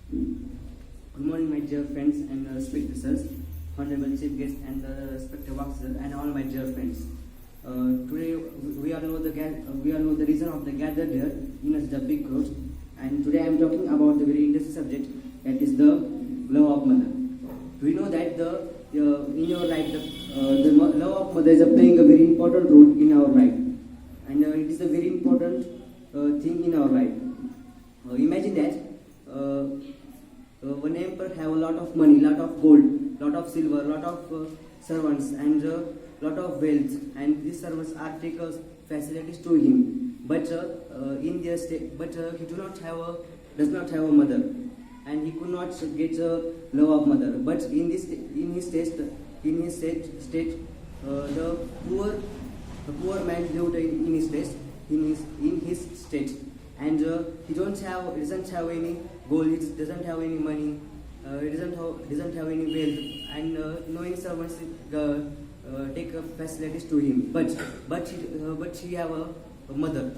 Good morning, my dear friends and respected sirs, honorable chief guests and respected officers, and all my dear friends. Today we all know the reason of the gathered here in the big crowd, and today I am talking about the very interesting subject, that is the love of mother. We know that in your life the love of mother is playing a very important role in our life, and it is a very important thing in our life. Imagine that. One emperor have a lot of money, lot of gold, lot of silver, lot of servants, and lot of wealth, and these servants are take facilities to him. But in their state, but he does not have a mother, and he could not get a love of mother. But in his state, the poor man lived in his state, and he doesn't have any gold, he doesn't have any money, he doesn't have any wealth, and knowing servants take facilities to him. But he have a mother,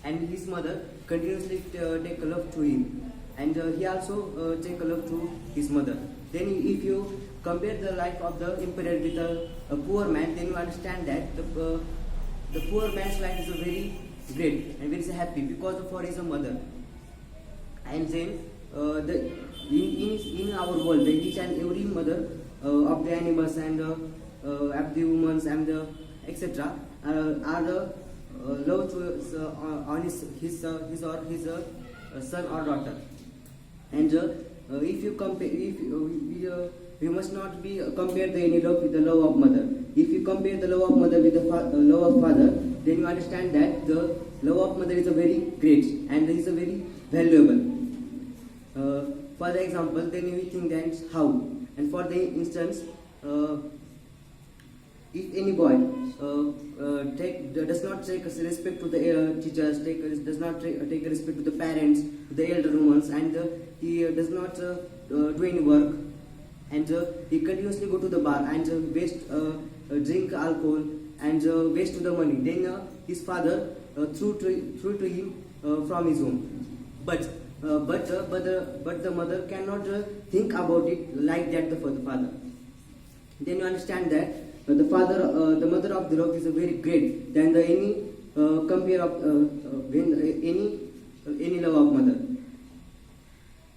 and his mother continuously take love to him, and he also take love to his mother. Then if you compare the life of the emperor with a poor man, then you understand that the poor man's life is a very great and very happy because for his mother. And then in our world, each and every mother of the animals and of the women and etc. are the love to on his son or daughter. And if you compare, you must not be compare the any love with the love of mother. If you compare the love of mother with the love of father, then you understand that the love of mother is a very great and is a very valuable. For the example, then we think that how. And for the instance, if any boy does not take respect to the teachers, does not take respect to the parents, to the elder ones, and he does not do any work, and he continuously go to the bar and waste drink alcohol and waste to the money, then his father threw to him from his home. But the mother cannot think about it like that for the father. Then you understand that the mother of the love is a very great than the any compare of any love of mother.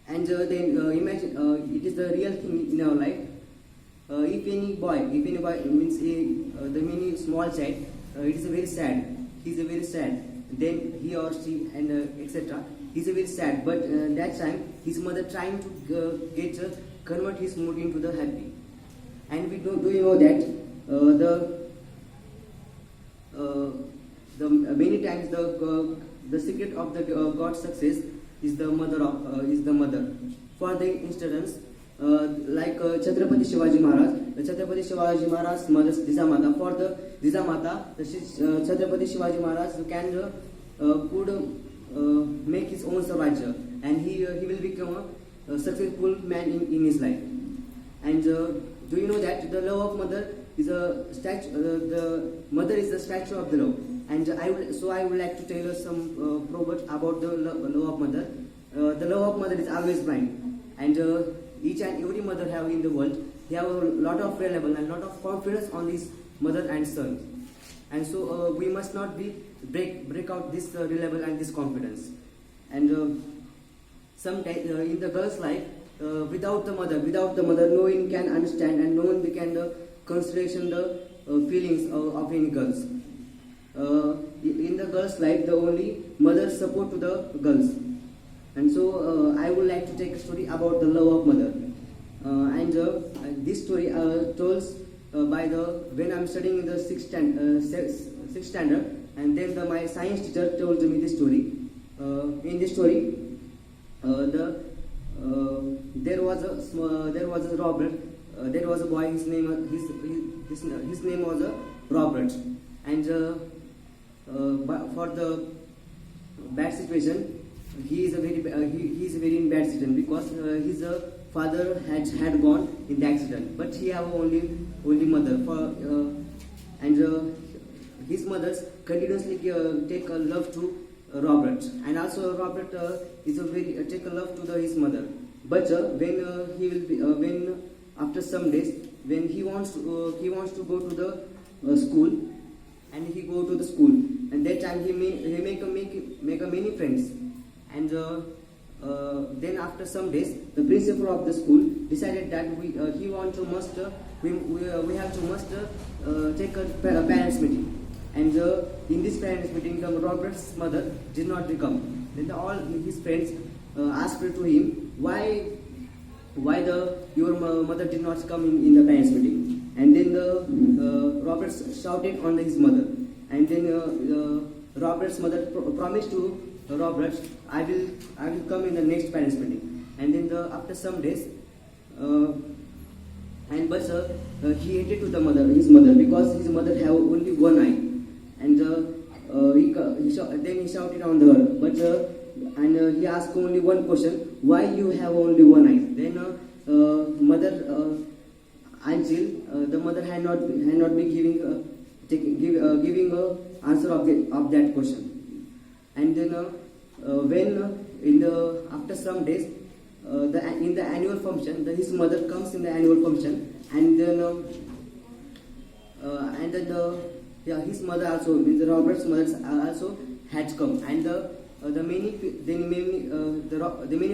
And then imagine it is the real thing in our life. If any boy means the many small child, it is a very sad. He is a very sad. Then he or she and etc. He is a very sad. But that time his mother trying to convert his mood into the happy. And we do you know that the many times the secret of the God's success is the mother. For the instance, like Chhatrapati Shivaji Maharaj's mother Jijamata. For the Jijamata, Chhatrapati Shivaji Maharaj can could make his own Swarajya, and he will become a successful man in his life. And do you know that the love of mother is a statue? The mother is the statue of the love. And I would like to tell you some proverbs about the love of mother. The love of mother is always blind, and each and every mother have in the world, they have a lot of reliable and lot of confidence on his mother and son. And so we must not break out this reliable and this confidence. And sometimes in the girl's life, without the mother, no one can understand and no one can consideration the feelings of any girls. In the girl's life, the only mother support to the girls. And so I would like to take a story about the love of mother. And this story told by when I'm studying in the sixth standard, and then my science teacher told me this story. In this story, there was a Robert. There was a boy. His name was Robert, and for the bad situation, he is very in bad situation because his father had gone in the accident, but he have only mother and his mothers continuously take a love to Robert, and also Robert is a very take a love to his mother, But when after some days, when he wants to go to the school, and he go to the school, and that time he make a many friends, and then after some days, the principal of the school decided that we have to must take a parents meeting, and in this parents meeting, the Robert's mother did not come. Then all his friends asked to him why your mother did not come in the parents meeting, and then the Robert shouted on his mother, and then Robert's mother promised to Robert, I will come in the next parents meeting, and then after some days, and but he hated to his mother, because his mother have only one eye, and then he shouted on her, but and he asked only one question, why you have only one eye? Then mother until the mother had not been giving a answer of that question, and then when after some days, in the annual function, his mother comes in the annual function, and then his mother also, means Robert's mother also had come, and the many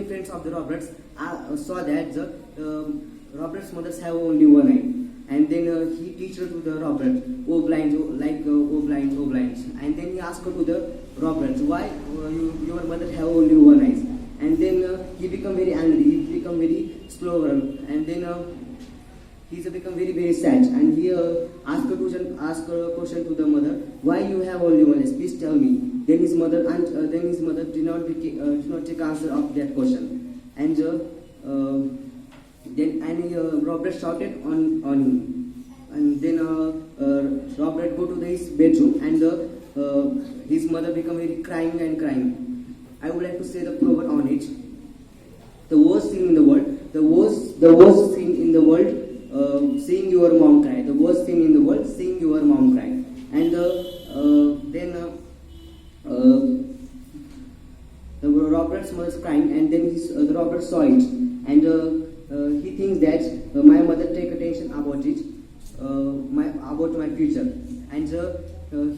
friends of the Roberts saw that Robert's mothers have only one eye, and then he teach her to the Robert, oh blind, oh blind, oh blind, and then he asked her to the Robert, why your mother have only one eye, and then he become very angry, he become very slower, and then he's become very very sad, and he asked a question to the mother, why you have only one eye, please tell me. Then his mother did not take answer of that question, and Robert shouted on him, and then Robert go to his bedroom, and his mother become very crying and crying. I would like to say the proverb on it. The worst thing in the world, the worst thing in the world, seeing your mom cry. The worst thing in the world, seeing your mom cry. And then the Robert's mother is crying, and then the Robert saw it, and he thinks that my mother take attention about it, about my future, and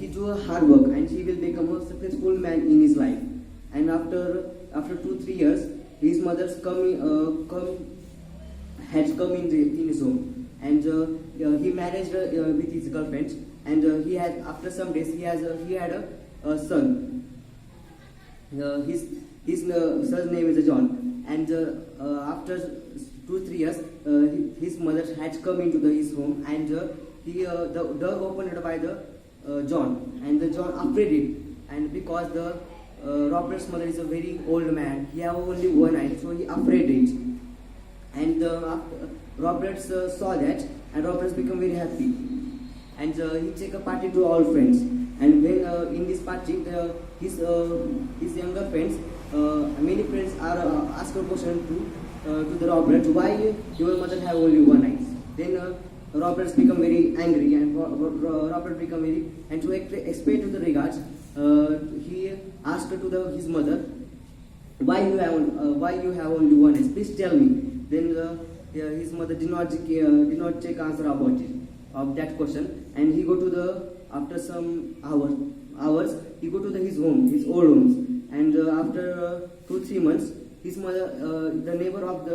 he do a hard work, and he will become a successful man in his life. And after 2-3 years, his mother's had come in his home, and he married with his girlfriend, and he had, after some days, he had a son. His son's name is John, and after 2-3 years, his mother had come into his home, and the door opened by the John, and the John afraid it, and because the Robert's mother is a very old man, he have only one eye, so he afraid it, and Robert saw that, and Robert become very happy, and he take a party to all friends, and when in this party, his younger friends, many friends are asked a question to the Robert, why your mother have only one eye? Then Robert become very angry, and Robert become very, and to explain to the regards, he asked to his mother, why you have only one eye? Please tell me. Then his mother did not take answer about it, of that question, and he go to after some hours he go to his home, his old homes, and after 2-3 months, his mother, the neighbor of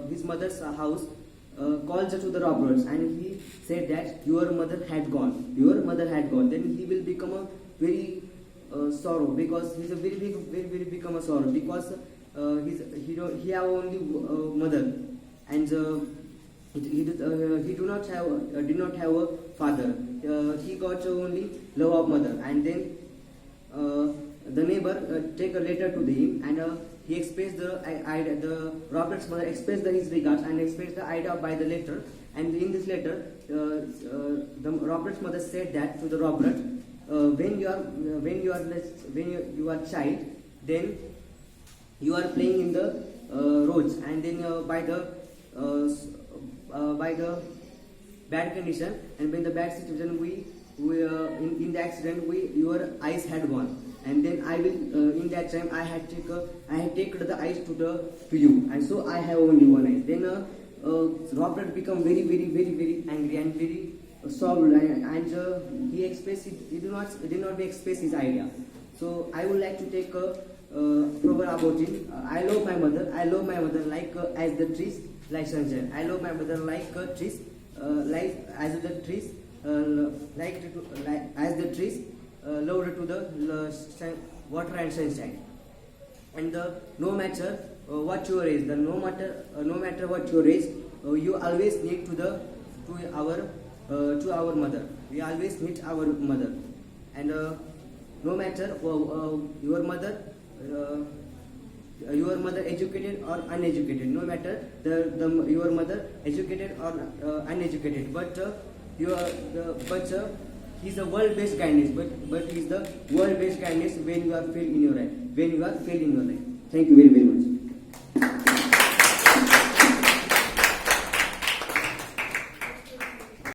his mother's house, called to the Roberts, and he said that your mother had gone. Then he will become a very sorrow, because he's a very become a sorrow, because he have only mother, and he did not have a father. He got only love of mother, and then the neighbor take a letter to him, and he expressed the Robert's mother expressed his regards and expressed the idea by the letter. And in this letter, the Robert's mother said that to the Robert, when you are child, then you are playing in the roads, and then by the bad condition, and when the bad situation, in the accident, your eyes had gone. and then I will in that time I had taken the eyes to you, and so I have only one eye. Then Robert become very angry and very sorrowful, and he expressed he did not express his idea. So I would like to take a proverb about it. I love my mother. I love my mother like as the trees, like sunshine. I love my mother like trees, like as the trees, like as the trees, loved to the water and sunshine. And no matter what your age, no matter what your age, you always need to our mother. We always need our mother, and no matter your mother educated or uneducated, no matter your mother educated or uneducated, but he's the world best kindness, but he's the world best kindness when you are fail in your life, Thank you very much.